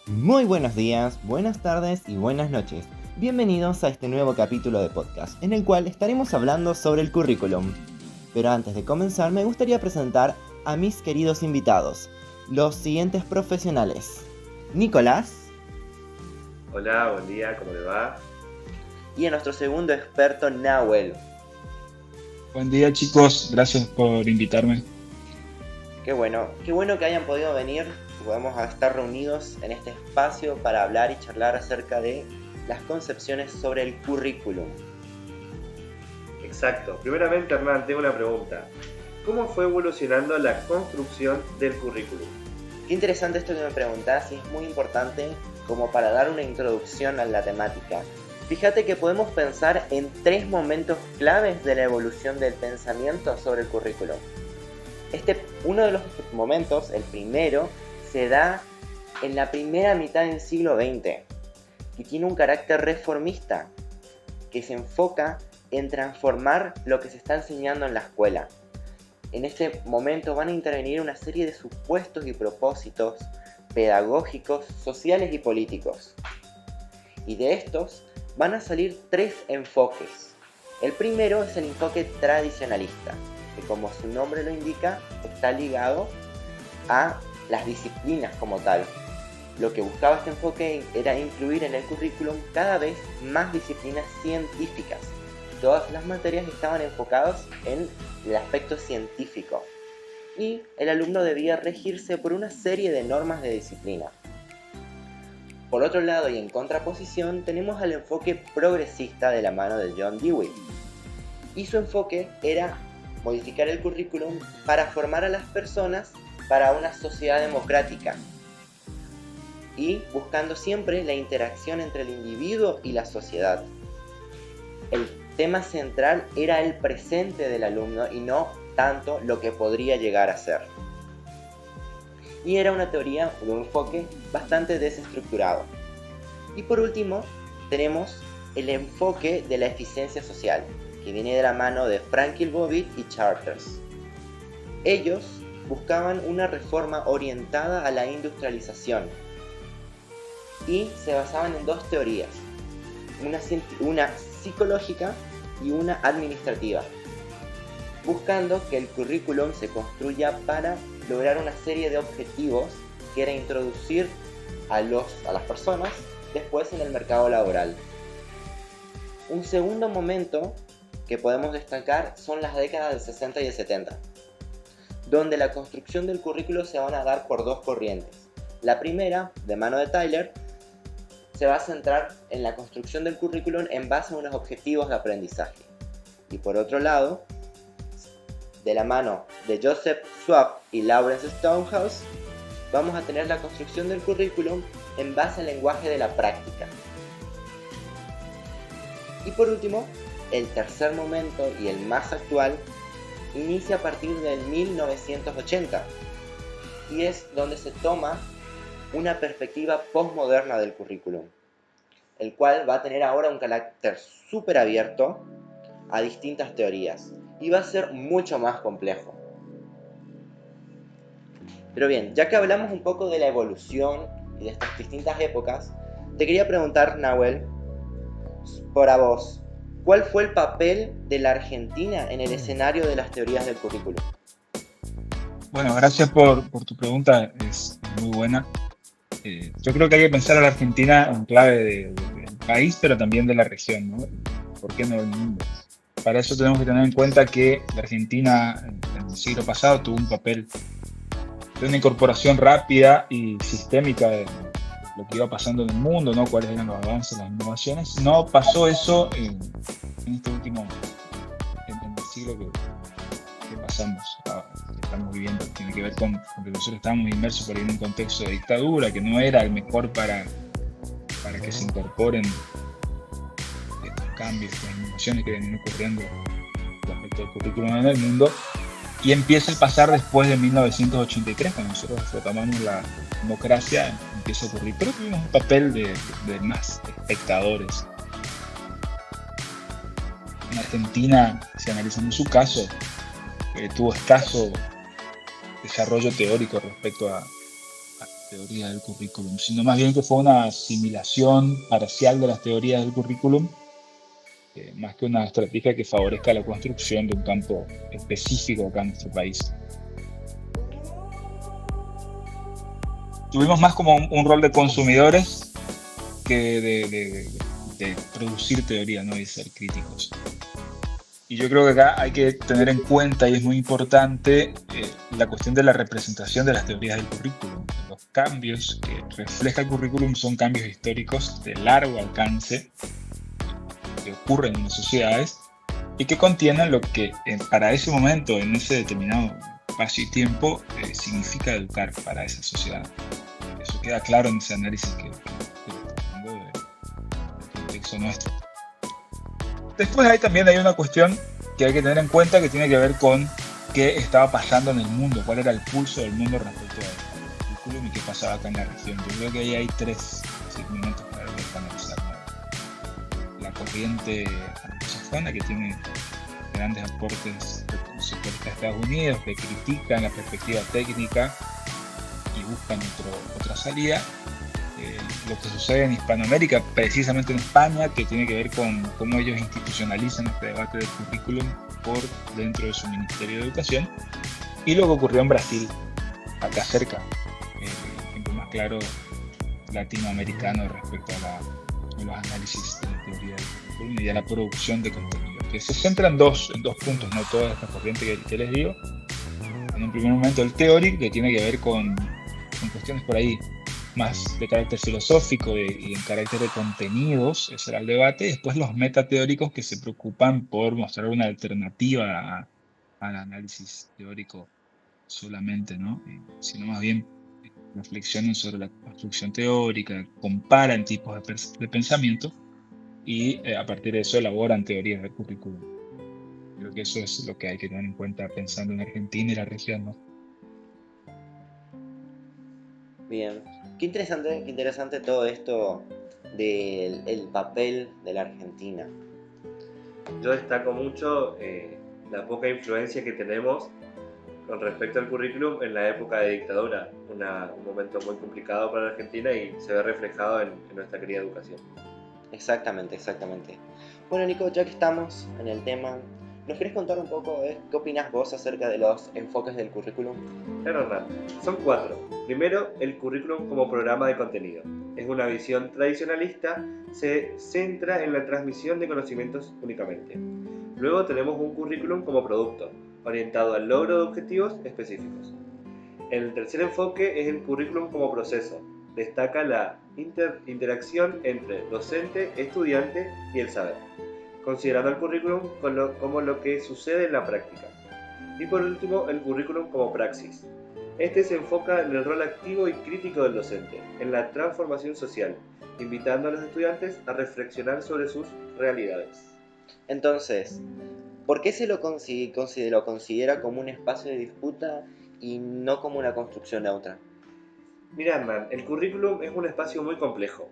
Muy buenos días, buenas tardes y buenas noches. Bienvenidos a este nuevo capítulo de podcast, en el cual estaremos hablando sobre el currículum. Pero antes de comenzar, me gustaría presentar a mis queridos invitados, los siguientes profesionales. Nicolás. Hola, buen día, ¿cómo le va? Y a nuestro segundo experto, Nahuel. Buen día, chicos, gracias por invitarme. Qué bueno que hayan podido venir. Podemos estar reunidos en este espacio para hablar y charlar acerca de las concepciones sobre el currículum. Exacto. Primeramente, Hernán, tengo una pregunta. ¿Cómo fue evolucionando la construcción del currículum? Qué interesante esto que me preguntás, y es muy importante como para dar una introducción a la temática. Fíjate que podemos pensar en 3 momentos claves de la evolución del pensamiento sobre el currículum. Uno de los momentos, el primero, se da en la primera mitad del siglo XX y tiene un carácter reformista que se enfoca en transformar lo que se está enseñando en la escuela. En este momento van a intervenir una serie de supuestos y propósitos pedagógicos, sociales y políticos. Y de estos van a salir 3 enfoques. El primero es el enfoque tradicionalista, que como su nombre lo indica, está ligado a las disciplinas como tal. Lo que buscaba este enfoque era incluir en el currículum cada vez más disciplinas científicas. Todas las materias estaban enfocadas en el aspecto científico y el alumno debía regirse por una serie de normas de disciplina. Por otro lado, y en contraposición, tenemos al enfoque progresista de la mano de John Dewey, y su enfoque era modificar el currículum para formar a las personas para una sociedad democrática y buscando siempre la interacción entre el individuo y la sociedad. El tema central era el presente del alumno y no tanto lo que podría llegar a ser. Y era una teoría de un enfoque bastante desestructurado. Y por último, tenemos el enfoque de la eficiencia social, que viene de la mano de Franklin Bobbitt y Charters. Ellos buscaban una reforma orientada a la industrialización y se basaban en 2 teorías, una psicológica y una administrativa, buscando que el currículum se construya para lograr una serie de objetivos que era introducir a las personas después en el mercado laboral. Un segundo momento que podemos destacar son las décadas del 60 y del 70, donde la construcción del currículo se van a dar por 2 corrientes. La primera, de mano de Tyler, se va a centrar en la construcción del currículum en base a unos objetivos de aprendizaje. Y por otro lado, de la mano de Joseph Schwab y Lawrence Stonehouse, vamos a tener la construcción del currículum en base al lenguaje de la práctica. Y por último, el tercer momento y el más actual inicia a partir del 1980 y es donde se toma una perspectiva postmoderna del currículum, el cual va a tener ahora un carácter súper abierto a distintas teorías y va a ser mucho más complejo. Pero bien, ya que hablamos un poco de la evolución y de estas distintas épocas, te quería preguntar, Nahuel, para vos, ¿cuál fue el papel de la Argentina en el escenario de las teorías del currículum? Bueno, gracias por tu pregunta, es muy buena. Yo creo que hay que pensar a la Argentina en clave del país, pero también de la región, ¿no? ¿Por qué no del mundo? Para eso tenemos que tener en cuenta que la Argentina en el siglo pasado tuvo un papel de una incorporación rápida y sistémica de lo que iba pasando en el mundo, ¿no? Cuáles eran los avances, las innovaciones. No pasó eso en este último, en el siglo que pasamos, que estamos viviendo. Tiene que ver con que nosotros estábamos inmersos por ahí en un contexto de dictadura que no era el mejor para que se incorporen estos cambios, estas innovaciones que venían ocurriendo respecto al currículum en el mundo. Y empieza a pasar después de 1983, cuando nosotros retomamos la democracia, empieza a ocurrir. Pero tuvimos un papel de más espectadores en Argentina, si analizamos su caso, tuvo escaso desarrollo teórico respecto a la teoría del currículum, sino más bien que fue una asimilación parcial de las teorías del currículum, más que una estrategia que favorezca la construcción de un campo específico acá en nuestro país. Tuvimos más como un rol de consumidores que de producir teoría, ¿no? Y ser críticos. Y yo creo que acá hay que tener en cuenta, y es muy importante, la cuestión de la representación de las teorías del currículum. Los cambios que refleja el currículum son cambios históricos de largo alcance que ocurren en las sociedades y que contienen lo que para ese momento, en ese determinado espacio y tiempo, significa educar para esa sociedad. Eso queda claro en ese análisis que tengo del contexto nuestro. Después también hay una cuestión que hay que tener en cuenta que tiene que ver con qué estaba pasando en el mundo, cuál era el pulso del mundo respecto al currículum y qué pasaba acá en la región. Yo creo que ahí hay tres segmentos para analizar. La corriente anglosajona, que tiene grandes aportes sectores de Estados Unidos, que critican la perspectiva técnica y buscan otra salida. Lo que sucede en Hispanoamérica, precisamente en España, que tiene que ver con cómo ellos institucionalizan este debate del currículum por dentro de su Ministerio de Educación, y lo que ocurrió en Brasil, acá cerca, el ejemplo más claro latinoamericano respecto a los análisis de la teoría del currículum y a la producción de contenido, que se centra en dos puntos, no toda esta corriente que les digo. En un primer momento el teórico, que tiene que ver con cuestiones por ahí más de carácter filosófico y en carácter de contenidos, ese era el debate. Después los metateóricos, que se preocupan por mostrar una alternativa al análisis teórico solamente, ¿no? Sino más bien reflexionan sobre la construcción teórica, comparan tipos de pensamiento y a partir de eso elaboran teorías del currículum. Creo que eso es lo que hay que tener en cuenta pensando en Argentina y la región, ¿no? Bien, qué interesante todo esto del papel de la Argentina. Yo destaco mucho la poca influencia que tenemos con respecto al currículum en la época de dictadura, un momento muy complicado para la Argentina y se ve reflejado en nuestra querida educación. Exactamente. Bueno, Nico, ya que estamos en el tema, ¿nos querés contar un poco qué opinas vos acerca de los enfoques del currículum? Claro, Hernán. Son 4. Primero, el currículum como programa de contenido. Es una visión tradicionalista, se centra en la transmisión de conocimientos únicamente. Luego tenemos un currículum como producto, orientado al logro de objetivos específicos. El tercer enfoque es el currículum como proceso. Destaca la interacción entre docente, estudiante y el saber, considerando el currículum como lo que sucede en la práctica. Y por último, el currículum como praxis. Este se enfoca en el rol activo y crítico del docente, en la transformación social, invitando a los estudiantes a reflexionar sobre sus realidades. Entonces, ¿por qué se lo considera como un espacio de disputa y no como una construcción neutra? Mira, Hernán, el currículum es un espacio muy complejo,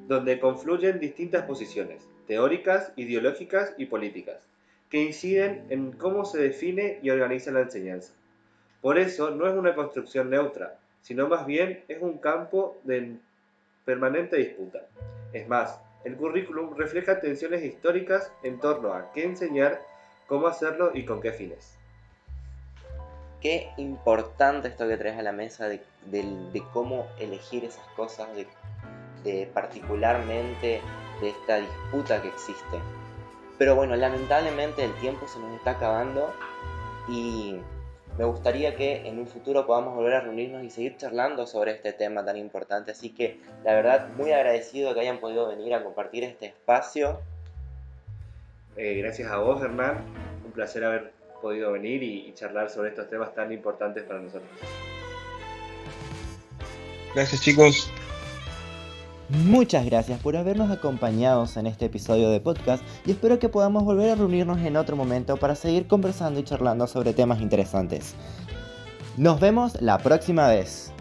donde confluyen distintas posiciones, teóricas, ideológicas y políticas, que inciden en cómo se define y organiza la enseñanza. Por eso no es una construcción neutra, sino más bien es un campo de permanente disputa. Es más, el currículum refleja tensiones históricas en torno a qué enseñar, cómo hacerlo y con qué fines. Qué importante esto que traes a la mesa de cómo elegir esas cosas, de particularmente de esta disputa que existe. Pero bueno, lamentablemente el tiempo se nos está acabando y me gustaría que en un futuro podamos volver a reunirnos y seguir charlando sobre este tema tan importante. Así que la verdad, muy agradecido que hayan podido venir a compartir este espacio. Gracias a vos, Hernán. Un placer haber podido venir y charlar sobre estos temas tan importantes para nosotros. Gracias, chicos. Muchas gracias por habernos acompañado en este episodio de podcast y espero que podamos volver a reunirnos en otro momento para seguir conversando y charlando sobre temas interesantes. Nos vemos la próxima vez.